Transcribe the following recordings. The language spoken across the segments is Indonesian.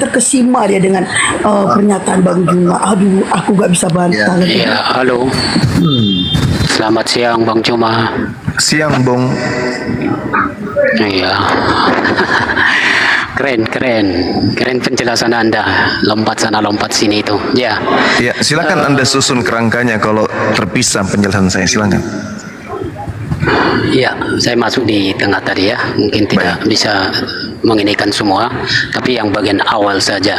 terkesima dia dengan pernyataan Bang Juma. Aduh, aku gak bisa bantah. Ya, halo. Selamat siang Bang Juma. Siang, Bung. Iya. Keren penjelasan Anda. Lompat sana, lompat sini itu. Ya. Ya, silakan Anda susun kerangkanya kalau terpisah penjelasan saya. Silakan. Ya, saya masuk di tengah tadi ya. Mungkin tidak bisa menginikan semua, tapi yang bagian awal saja.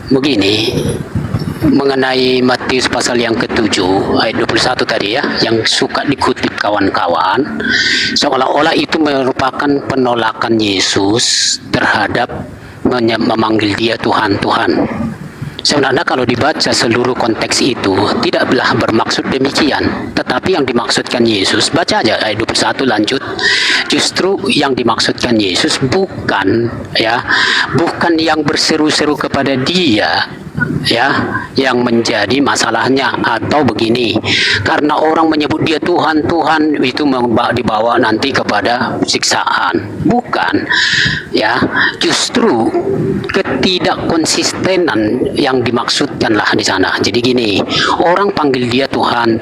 Begini, mengenai Matius pasal yang ke-7 ayat 21 tadi ya, yang suka dikutip kawan-kawan, seolah-olah itu merupakan penolakan Yesus terhadap memanggil dia Tuhan. Sebenarnya kalau dibaca seluruh konteks itu tidaklah bermaksud demikian, tetapi yang dimaksudkan Yesus, baca aja ayat 21 lanjut, justru yang dimaksudkan Yesus bukan yang berseru-seru kepada dia ya yang menjadi masalahnya, atau begini, karena orang menyebut dia Tuhan itu dibawa nanti kepada siksaan, bukan ya, justru ketidakkonsistenan yang dimaksudkanlah di sana. Jadi gini, orang panggil dia Tuhan,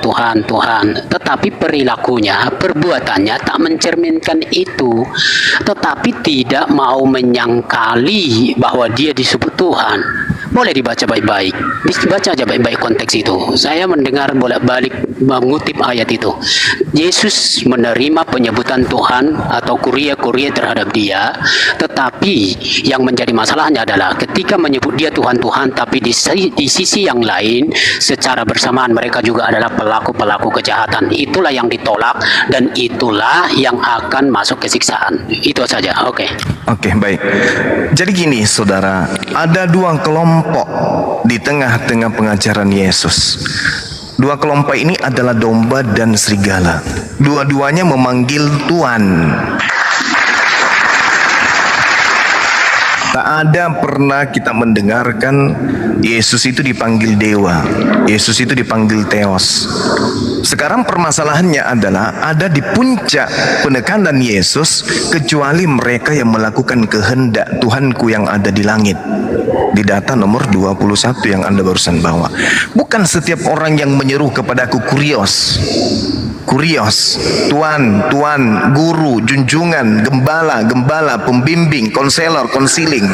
tetapi perilakunya, perbuatannya tak mencerminkan itu, tetapi tidak mau menyangkali bahwa dia disebut Tuhan. Boleh dibaca baik-baik, dibaca aja baik-baik konteks itu. Saya mendengar bolak-balik mengutip ayat itu. Yesus menerima penyebutan Tuhan atau kuria-kuria terhadap dia, tetapi yang menjadi masalahnya adalah ketika menyebut dia Tuhan, tapi di sisi yang lain secara bersamaan mereka juga adalah pelaku-pelaku kejahatan. Itulah yang ditolak dan itulah yang akan masuk ke siksaan. Itu saja. Oke, Baik. Jadi gini, saudara, ada dua kelompok di tengah-tengah pengajaran Yesus. Dua kelompok ini adalah domba dan serigala. Dua-duanya memanggil Tuhan. Tak ada pernah kita mendengarkan Yesus itu dipanggil dewa, Yesus itu dipanggil Theos. Sekarang permasalahannya adalah ada di puncak penekanan Yesus kecuali mereka yang melakukan kehendak Tuhanku yang ada di langit. Di data nomor 21 yang Anda barusan bawa. Bukan setiap orang yang menyeru kepadaku kurios, Tuan, guru, junjungan, gembala, pembimbing, konselor, konsiling.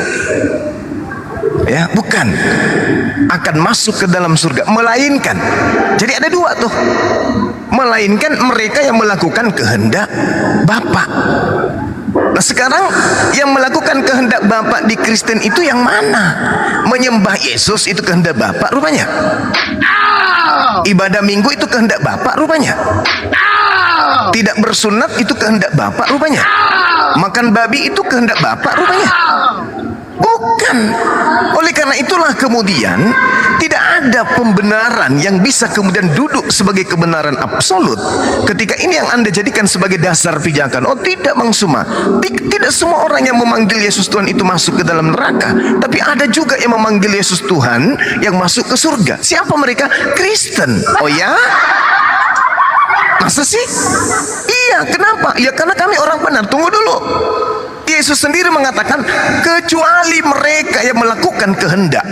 Ya, bukan akan masuk ke dalam surga, melainkan. Jadi ada dua tuh. Melainkan mereka yang melakukan kehendak Bapa. Nah, sekarang yang melakukan kehendak Bapa di Kristen itu yang mana? Menyembah Yesus itu kehendak Bapa rupanya. Ibadah Minggu itu kehendak Bapa rupanya. Tidak bersunat itu kehendak Bapa rupanya. Makan babi itu kehendak Bapa rupanya. Bukan. Oleh karena itulah kemudian tidak ada pembenaran yang bisa kemudian duduk sebagai kebenaran absolut ketika ini yang Anda jadikan sebagai dasar pijakan. Oh tidak, Bang Suma, tidak semua orang yang memanggil Yesus Tuhan itu masuk ke dalam neraka, tapi ada juga yang memanggil Yesus Tuhan yang masuk ke surga. Siapa mereka? Kristen. Oh ya? Masa sih? Iya, kenapa? Ya karena kami orang benar. Tunggu dulu. Yesus sendiri mengatakan kecuali mereka yang melakukan kehendak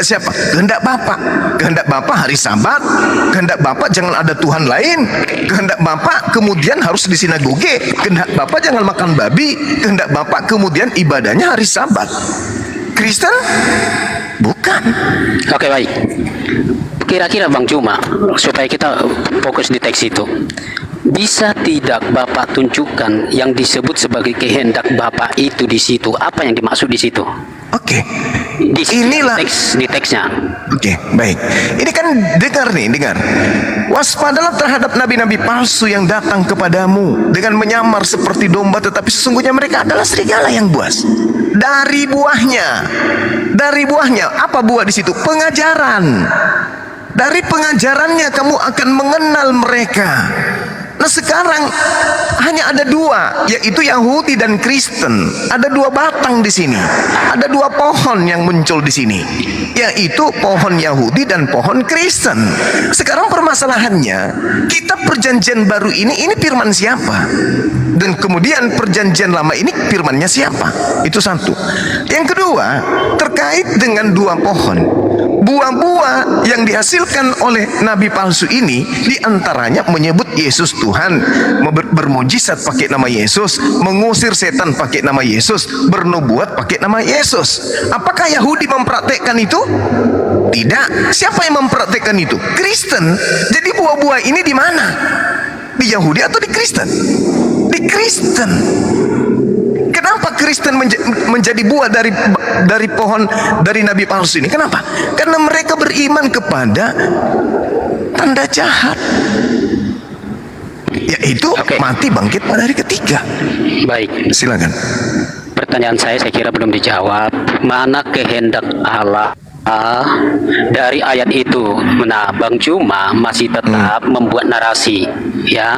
siapa? Kehendak Bapa. Kehendak Bapa hari Sabat, kehendak Bapa jangan ada Tuhan lain, kehendak Bapa kemudian harus di sinagoge, kehendak Bapa jangan makan babi, kehendak Bapa kemudian ibadahnya hari Sabat. Kristen? Bukan. Oke, baik. Kira-kira Bang Juma, supaya kita fokus di teks itu, bisa tidak Bapak tunjukkan yang disebut sebagai kehendak Bapak itu di situ? Apa yang dimaksud di situ? Oke. Inilah di teksnya. Oke, baik. Ini kan dengar. Waspadalah terhadap nabi-nabi palsu yang datang kepadamu dengan menyamar seperti domba, tetapi sesungguhnya mereka adalah serigala yang buas. Dari buahnya, apa buah di situ? Pengajaran. Dari pengajarannya kamu akan mengenal mereka. Nah sekarang hanya ada dua, yaitu Yahudi dan Kristen. Ada dua batang di sini. Ada dua pohon yang muncul di sini, yaitu pohon Yahudi dan pohon Kristen. Sekarang permasalahannya, kita perjanjian baru ini firman siapa? Dan kemudian perjanjian lama ini firmannya siapa? Itu satu. Yang kedua, terkait dengan dua pohon. Buah-buah yang dihasilkan oleh nabi palsu ini diantaranya menyebut Yesus Tuhan, bermujizat pakai nama Yesus, mengusir setan pakai nama Yesus, bernubuat pakai nama Yesus. Apakah Yahudi mempraktekkan itu? Tidak. Siapa yang mempraktekkan itu? Kristen. Jadi buah-buah ini di mana? Di Yahudi atau di Kristen? Di Kristen. Kenapa Kristen menjadi buah dari pohon dari nabi palsu ini? Kenapa? Karena mereka beriman kepada tanda jahat, yaitu mati bangkit pada hari ketiga. Baik, silakan. Pertanyaan saya kira belum dijawab. Mana kehendak Allah dari ayat itu? Nah, Bang Juma masih tetap membuat narasi, ya.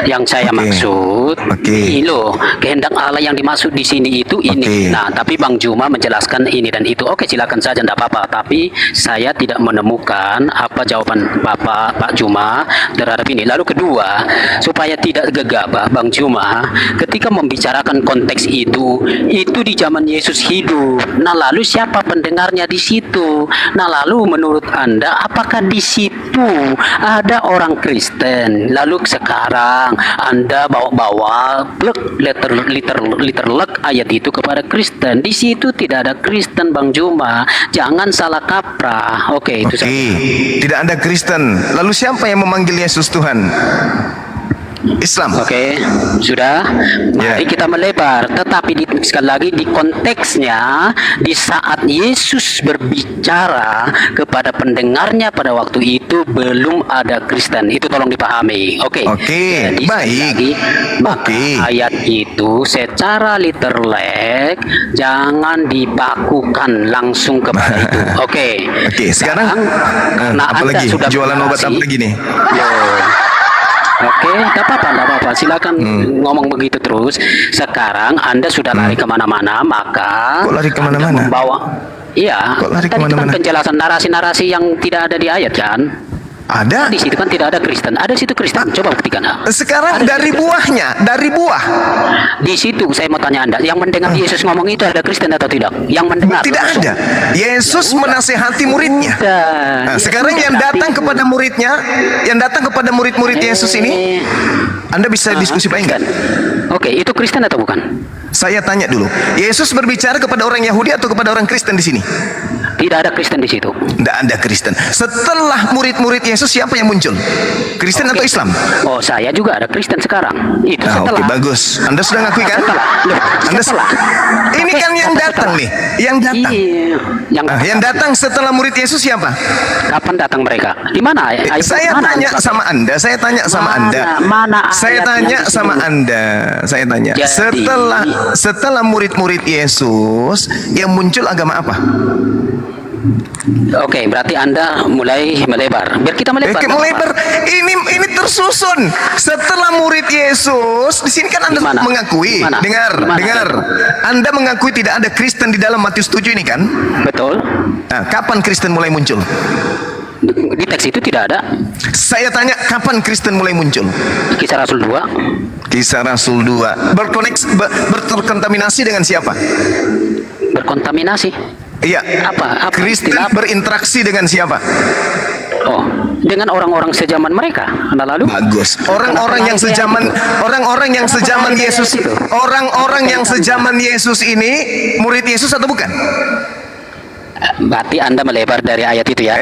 Yang saya maksud, ini loh, kehendak Allah yang dimaksud di sini itu ini. Nah, tapi Bang Juma menjelaskan ini dan itu. Oke, silakan saja, tidak apa-apa. Tapi saya tidak menemukan apa jawaban Pak Juma terhadap ini. Lalu kedua, supaya tidak gegabah, Bang Juma, ketika membicarakan konteks itu di zaman Yesus hidup. Nah, lalu siapa pendengarnya di situ? Nah, lalu menurut Anda apakah di situ ada orang Kristen? Lalu sekarang Anda bawa-bawa liter ayat itu kepada Kristen. Di situ tidak ada Kristen, Bang Juma. Jangan salah kaprah. Oke, itu saja. Tidak ada Kristen. Lalu siapa yang memanggil Yesus Tuhan? Islam. Oke, sudah. Mari kita melebar. Tetapi sekali lagi di konteksnya, di saat Yesus berbicara kepada pendengarnya pada waktu itu belum ada Kristen. Itu tolong dipahami. Oke. Jadi, baik. Lagi, maka ayat itu secara literally jangan dibakukan langsung kepada itu. Oke. Sekarang Anda apalagi sudah jualan obat apa lagi nih? Oke, tidak apa-apa. Silakan ngomong begitu terus. Sekarang Anda sudah lari kemana-mana, maka kok lari kemana-mana? Membawa, iya. Kok lari tadi kemana-mana? kan penjelasan narasi-narasi yang tidak ada di ayat kan? Ada. Di situ kan tidak ada Kristen. Ada di situ Kristen. Coba buktikan. Sekarang ada dari buahnya, dari buah. Di situ saya mau tanya Anda, yang mendengar Yesus ngomong itu ada Kristen atau tidak? Yang mendengar. Tidak langsung ada. Yesus menasehati muridnya. Nah, sekarang yang datang kepada muridnya, yang datang kepada murid-murid Yesus ini, Anda bisa diskusi Pak enggak? Oke, itu Kristen atau bukan? Saya tanya dulu. Yesus berbicara kepada orang Yahudi atau kepada orang Kristen di sini? Tidak ada Kristen di situ. Tidak ada Kristen. Setelah murid-murid Yesus siapa yang muncul? Kristen atau Islam? Oh, saya juga ada Kristen sekarang. Itu setelah. Oke, bagus. Anda sudah ngakui kan? Setelah. Ini kan yang datang nih, yang datang. Iya, yang datang setelah murid Yesus siapa? Kapan datang mereka? Di mana? Saya tanya sama Anda. Saya tanya sama Anda. Saya tanya sama Anda. Saya tanya. Setelah murid-murid Yesus yang muncul agama apa? Oke, berarti Anda mulai melebar. Biar kita melebar. Melebar. Ini tersusun. Setelah murid Yesus, di sini kan Anda mengakui. Dengar. Anda mengakui tidak ada Kristen di dalam Matius 7 ini kan? Betul. Nah, kapan Kristen mulai muncul? Di teks itu tidak ada. Saya tanya, kapan Kristen mulai muncul? Kisah Rasul 2. Kisah Rasul 2. Berkontaminasi dengan siapa? Berkontaminasi. Iya. Apa Kristen berinteraksi dengan siapa? Oh, dengan orang-orang sejaman mereka. Nah, lalu bagus. Orang-orang yang sejaman Yesus, orang-orang yang sejaman Yesus ini murid Yesus atau bukan? Berarti Anda melebar dari ayat itu ya.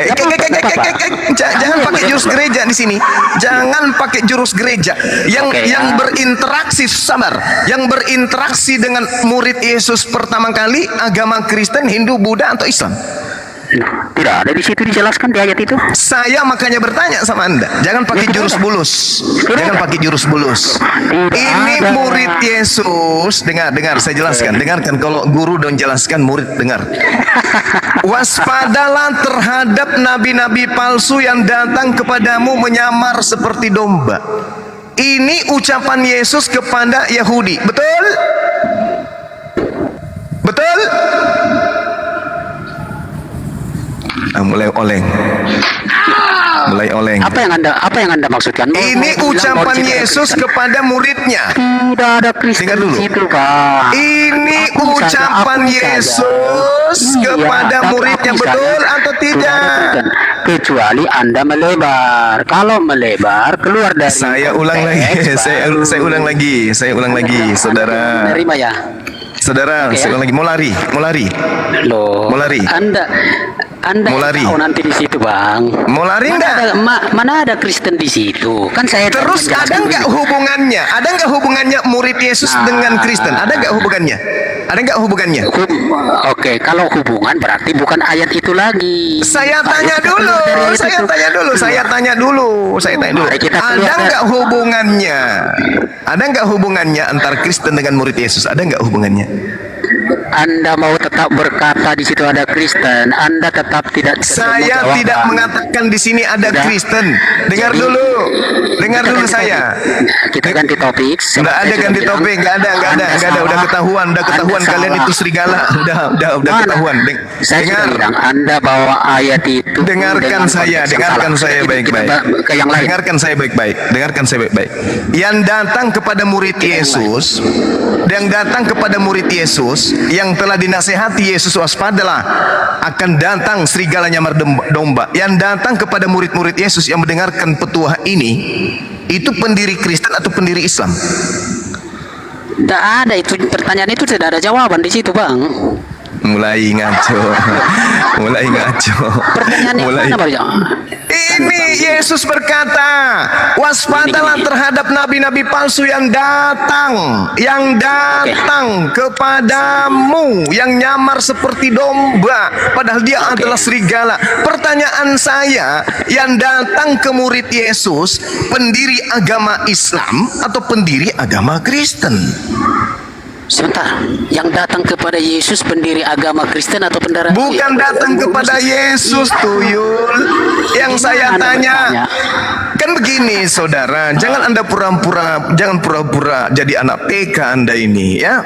Jangan pakai jurus gereja di sini. Jangan pakai jurus gereja. Yang berinteraksi, sabar. Yang berinteraksi dengan murid Yesus pertama kali agama Kristen, Hindu, Buddha atau Islam? Tidak ada di situ dijelaskan di ayat itu. Saya makanya bertanya sama Anda, jangan pakai jurus bulus. Jangan pakai jurus bulus. Ini murid Yesus. Dengar, saya jelaskan. Dengarkan, kalau guru don't jelaskan, murid dengar. Waspadalah terhadap nabi-nabi palsu yang datang kepadamu menyamar seperti domba. Ini ucapan Yesus kepada Yahudi. Betul? Betul? Mulai oleng. Mulai oleng. Apa yang anda maksudkan? Ini ucapan Yesus kepada muridnya. Tidak ada Kristen Dengar dulu. di situ, Pak. Ini Aku ucapan saja. Yesus kepada tapi muridnya. aku Betul saja. atau Tidak tidak? ada Kristen. Kecuali anda melebar. Kalau melebar keluar dari Saya ulang lagi. konteks, Saya ulang lagi. Saya ulang lagi, saudara. Menerima ya. Saudara, Oke, saya ya. ulang lagi. Mau lari. Loh. Mau lari? Anda Mau lari? tahu nanti di situ, Bang. Mau lari enggak? Mana ada Kristen di situ? Kan saya Terus ada nggak hubungannya? Ada nggak hubungannya murid Yesus dengan Kristen? Ada nggak hubungannya? Ada nggak hubungannya? Oke, kalau hubungan berarti bukan ayat itu lagi. Saya tanya Ayo kita dulu. keluar dari ayat Saya itu. tanya dulu. Saya tanya dulu. Saya tanya dulu. Mari kita keluar Ada dari- nggak hubungannya? Ada nggak hubungannya antara Kristen dengan murid Yesus? Ada nggak hubungannya? Anda mau tetap berkata di situ ada Kristen, Anda tetap tidak Saya menjawab, tidak Bang. mengatakan di sini ada Sudah. Kristen. Dengar Jadi, dulu. Dengar kita dulu ganti saya. topik. Kita ganti topik. Nggak ada ganti topik, nggak ada. Udah ketahuan, kalian itu serigala. Udah ketahuan. Saya Dengar. sudah bilang Anda bawa ayat itu. Dengarkan dengan saya, konteks yang dengarkan salah. saya Kita baik-baik. ke yang lain. Dengarkan saya baik-baik. Dengarkan saya baik-baik. Yang datang kepada murid Yesus, yang telah dinasehati Yesus, waspadalah akan datang serigala nyamar domba. Yang datang kepada murid-murid Yesus yang mendengarkan petuah ini, itu pendiri Kristen atau pendiri Islam? Tidak ada itu pertanyaan itu, tidak ada jawaban di situ, Bang. Mulai ngaco. Pertanyaan yang Mulai. mana, Bang? Ini Yesus berkata, waspadalah terhadap nabi-nabi palsu yang datang kepadamu, yang nyamar seperti domba, padahal dia adalah serigala. Pertanyaan saya, yang datang ke murid Yesus, pendiri agama Islam atau pendiri agama Kristen? Sebentar, yang datang kepada Yesus pendiri agama Kristen atau pendara? Bukan datang kepada Yesus, tuyul. Yang saya Anda tanya, bertanya. kan begini, saudara, jangan pura-pura jadi anak TK Anda ini, ya.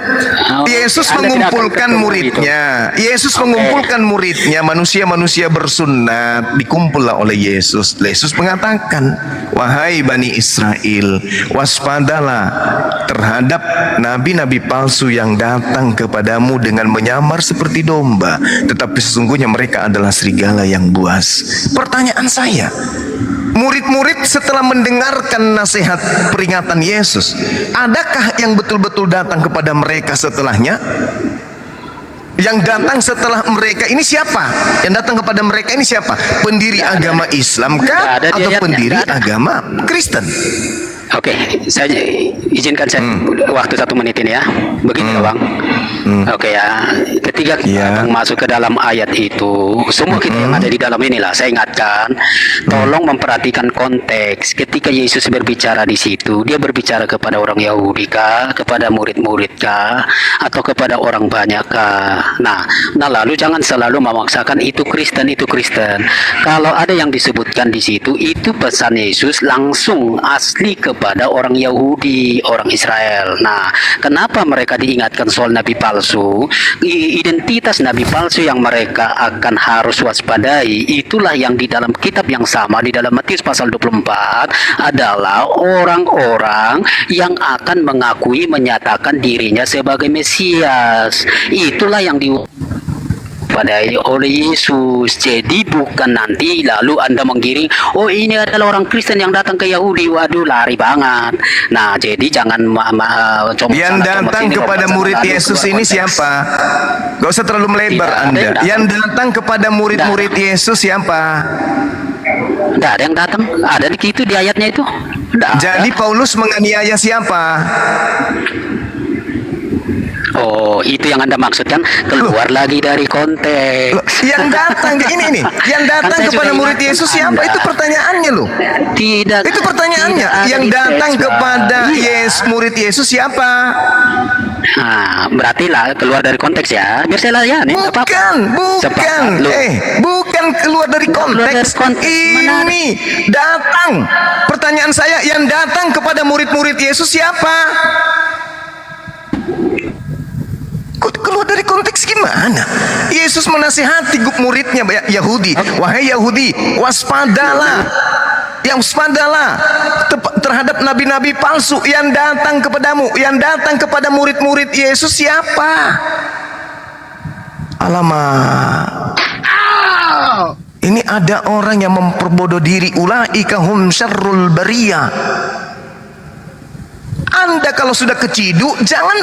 Oh, Yesus Anda tidak akan mengumpulkan ketemu muridnya. Yesus Oke. mengumpulkan muridnya, manusia-manusia bersunat, dikumpullah oleh Yesus. Yesus mengatakan, wahai Bani Israel, waspadalah terhadap nabi-nabi palsu yang datang kepadamu dengan menyamar seperti domba, tetapi sesungguhnya mereka adalah serigala yang buas. Pertanyaan saya, murid-murid setelah mendengarkan nasihat peringatan Yesus, adakah yang betul-betul datang kepada mereka setelahnya? Yang datang setelah mereka ini siapa? Yang datang kepada mereka ini siapa? Pendiri agama Islam kah? Nggak ada di Atau ayatnya, pendiri nggak ada. agama Kristen? Oke, saya izinkan saya waktu 1 menit ini ya. Begini Bang. Oke ya, ketika kita Bang masuk ke dalam ayat itu, semua kita yang ada di dalam inilah, saya ingatkan, tolong memperhatikan konteks. Ketika Yesus berbicara di situ, dia berbicara kepada orang Yahudi kah, kepada murid-murid kah, atau kepada orang banyak kah? Nah lalu jangan selalu memaksakan itu Kristen, itu Kristen. Kalau ada yang disebutkan di situ, itu pesan Yesus langsung asli kepada orang Yahudi, orang Israel. Nah, kenapa mereka diingatkan soal nabi palsu? Identitas nabi palsu yang mereka akan harus waspadai, itulah yang di dalam kitab yang sama, di dalam Matius pasal 24, adalah orang-orang yang akan mengakui, menyatakan dirinya sebagai Mesias. Itulah yang diwadai oleh Yesus. Jadi bukan nanti lalu Anda menggiring, oh ini adalah orang Kristen yang datang ke Yahudi, waduh lari banget. Nah jadi jangan yang datang kepada murid Yesus ini siapa? Gak usah terlalu melebar Anda. Yang datang kepada murid-murid Yesus siapa? Tidak ada yang datang, ada di situ di ayatnya itu. Jadi Paulus menganiaya siapa? Oh, itu yang Anda maksudkan, keluar lagi dari konteks. Yang datang ini, yang datang kepada murid Yesus siapa? Itu pertanyaannya loh. Tidak. Itu pertanyaannya. Yang datang kepada murid Yesus siapa? Nah, berarti lah keluar dari konteks ya. Biar saya layani. Bukan. Jangan keluar dari konteks. Ini datang. Pertanyaan saya, yang datang kepada murid-murid Yesus siapa? Kok keluar dari konteks gimana? Yesus menasihati muridnya Yahudi. Wahai Yahudi, waspadalah. Yang waspadalah terhadap nabi-nabi palsu yang datang kepadamu, yang datang kepada murid-murid Yesus siapa? Alamak. Ini ada orang yang memperbodoh diri. Ulaika hum syarrul bariyah. Anda kalau sudah keciduk, jangan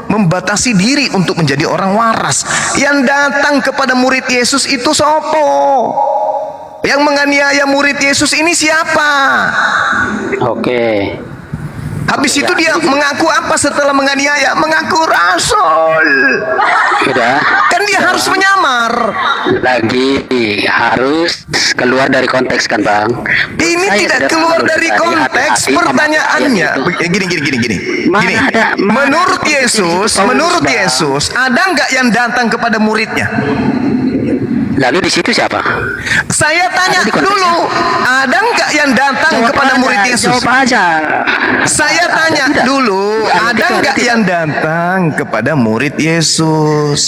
membatasi diri untuk menjadi orang waras. Yang datang kepada murid Yesus itu sopo? Yang menganiaya murid Yesus ini siapa? Oke. Habis itu dia mengaku apa setelah menganiaya? Mengaku rasul. Sudah. Kan dia harus menyamar. Lagi harus keluar dari konteks kan Bang? Ini Saya tidak sudah keluar tahu dari tadi, konteks. hati-hati Pertanyaannya memakai gini. Mana Gini. ada- mana Menurut ada konteks Yesus, itu, Paulus, menurut Bang? Yesus, ada nggak yang datang kepada muridnya? Lalu di situ siapa? Saya tanya Ada di konteks. dulu, ada nggak yang datang kepada murid Yesus? Jawab aja. Saya tanya Tidak. dulu, ada nggak yang datang kepada murid Yesus?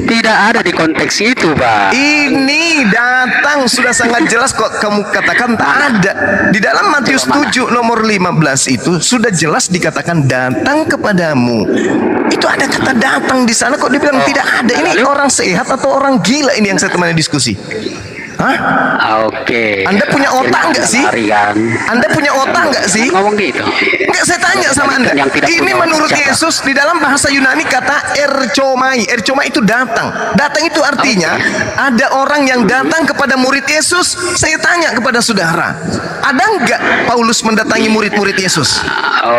Tidak ada di konteks itu, Pak. Ini datang sudah sangat jelas kok kamu katakan tak ada. Di dalam Matius 7 nomor 15 itu sudah jelas dikatakan datang kepadamu. Itu ada kata datang di sana kok dibilang tidak ada. Ini orang sehat atau orang gila ini yang saya temani diskusi? Hah? Oke. Anda punya otak nggak sih? Lari kan? Anda punya otak nggak sih? Ngomong gitu. Enggak, saya tanya sama Anda. Yang tidak Ini punya menurut otak siapa? Yesus di dalam bahasa Yunani kata erchomai. Erchomai itu datang. Datang itu artinya ada orang yang datang kepada murid Yesus. Saya tanya kepada saudara, ada enggak Paulus mendatangi murid-murid Yesus?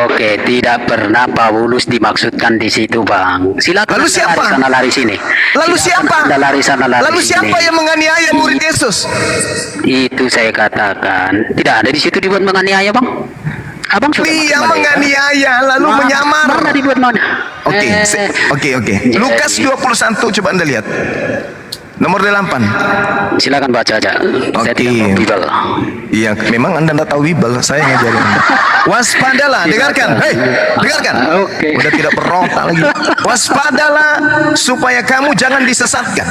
Oke, tidak pernah Paulus dimaksudkan di situ, Bang. Silakan Lalu Anda siapa? lari sana lari sini. Lalu Silakan siapa? Anda lari sana lari Lalu sini. siapa yang menganiaya murid Yesus? Itu saya katakan tidak ada di situ dibuat menganiaya, Bang. Abang sudah Dia makin menganiaya lalu menyamar. Mana dibuat mana? Oke. Jadi- Lukas 21 coba Anda lihat. Nomor 8. Silakan baca aja. Saya Oke. tidak tahu Bible. Iya, memang Anda tidak tahu Bible, saya ngajarin Anda. Waspadalah, dengarkan. Hei, dengarkan. Oke. Udah tidak berotak lagi. Waspadalah supaya kamu jangan disesatkan.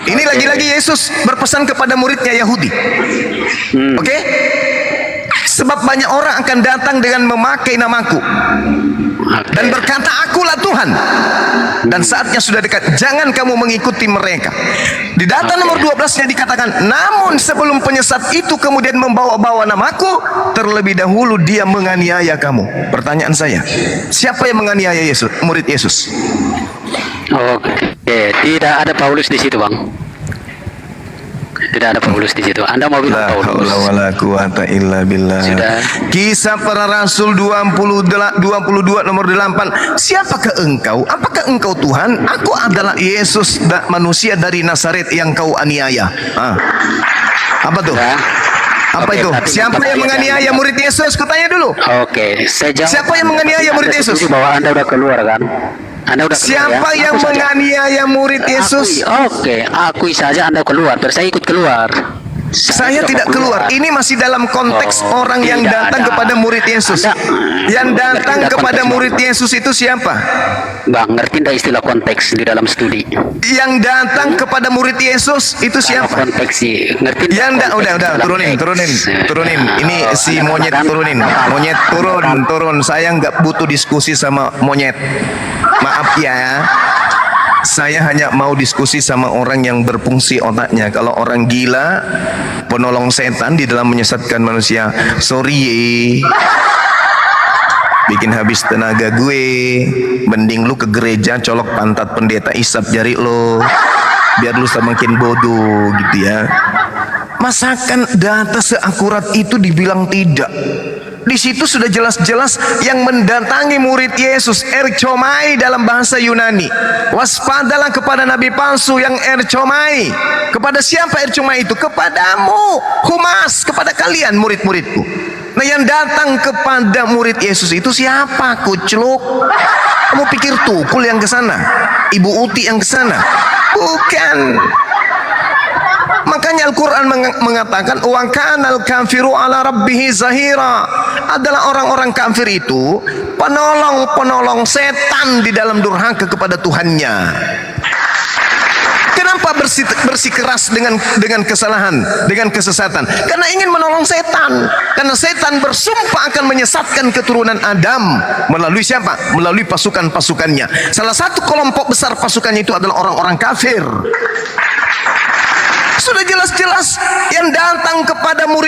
Ini lagi-lagi Yesus berpesan kepada muridnya Yahudi. Oke? Sebab banyak orang akan datang dengan memakai namaku Oke. dan berkata, akulah Tuhan. Dan saatnya sudah dekat, jangan kamu mengikuti mereka. Di data nomor 12-nya dikatakan, namun sebelum penyesat itu kemudian membawa-bawa namaku, terlebih dahulu dia menganiaya kamu. Pertanyaan saya, siapa yang menganiaya Yesus, murid Yesus? Oke, tidak ada Paulus di situ, Bang. Tidak ada Paulus di situ. Anda mau bilang La Paulus? haula wala quwata illa billah. Sudah. Kisah para Rasul 22 nomor 8. Siapakah engkau? Apakah engkau Tuhan? Aku adalah Yesus, manusia dari Nazaret yang kau aniaya. Apa tuh? Ya. Apa Oke, itu? tapi Siapa yang menganiaya murid Yesus? Kutanya dulu. Oke, saya jawab. Siapa yang menganiaya murid Anda Yesus? setuju bahwa Anda udah keluar kan? Anda udah keluar, Siapa ya? yang Aku saja. menganiaya murid Yesus? Akui saja Anda keluar, terus saya ikut keluar. Saya sudah tidak mau keluar. Ini masih dalam konteks Oh, orang yang tidak datang ada. kepada murid Yesus. Yang datang Tidak kepada konteks, murid Yesus itu siapa? Bang, ngerti nggak istilah konteks di dalam studi? Yang datang kepada murid Yesus itu Kalau siapa? konteks sih, ngerti nggak Yang konteks udah dalam turunin. teks? Ini si Anda monyet katakan- turunin. Monyet turun. Saya nggak butuh diskusi sama monyet. Maaf ya. Saya hanya mau diskusi sama orang yang berfungsi otaknya. Kalau orang gila, penolong setan di dalam menyesatkan manusia, sorry bikin habis tenaga gue. Mending lu ke gereja colok pantat pendeta isap jari lo, biar lu semakin bodoh gitu ya. Masakan data seakurat itu dibilang tidak? Di situ sudah jelas-jelas yang mendatangi murid Yesus, erchomai dalam bahasa Yunani. Waspadalah kepada nabi palsu yang erchomai. Kepada siapa erchomai itu? Kepadamu, humas, kepada kalian murid-muridku. Nah, yang datang kepada murid Yesus itu siapa? Kucluk. Kamu pikir Tukul yang ke sana? Ibu Uti yang ke sana? Bukan. Makanya Al-Quran mengatakan wa kanal kafiru ala rabbih zahira. Adalah orang-orang kafir itu penolong-penolong setan di dalam durhaka kepada Tuhannya. Kenapa bersikeras dengan kesalahan, dengan kesesatan? Karena ingin menolong setan. Karena setan bersumpah akan menyesatkan keturunan Adam melalui siapa? Melalui pasukan-pasukannya. Salah satu kelompok besar pasukannya itu adalah orang-orang kafir. Sudah jelas-jelas yang datang kepada murid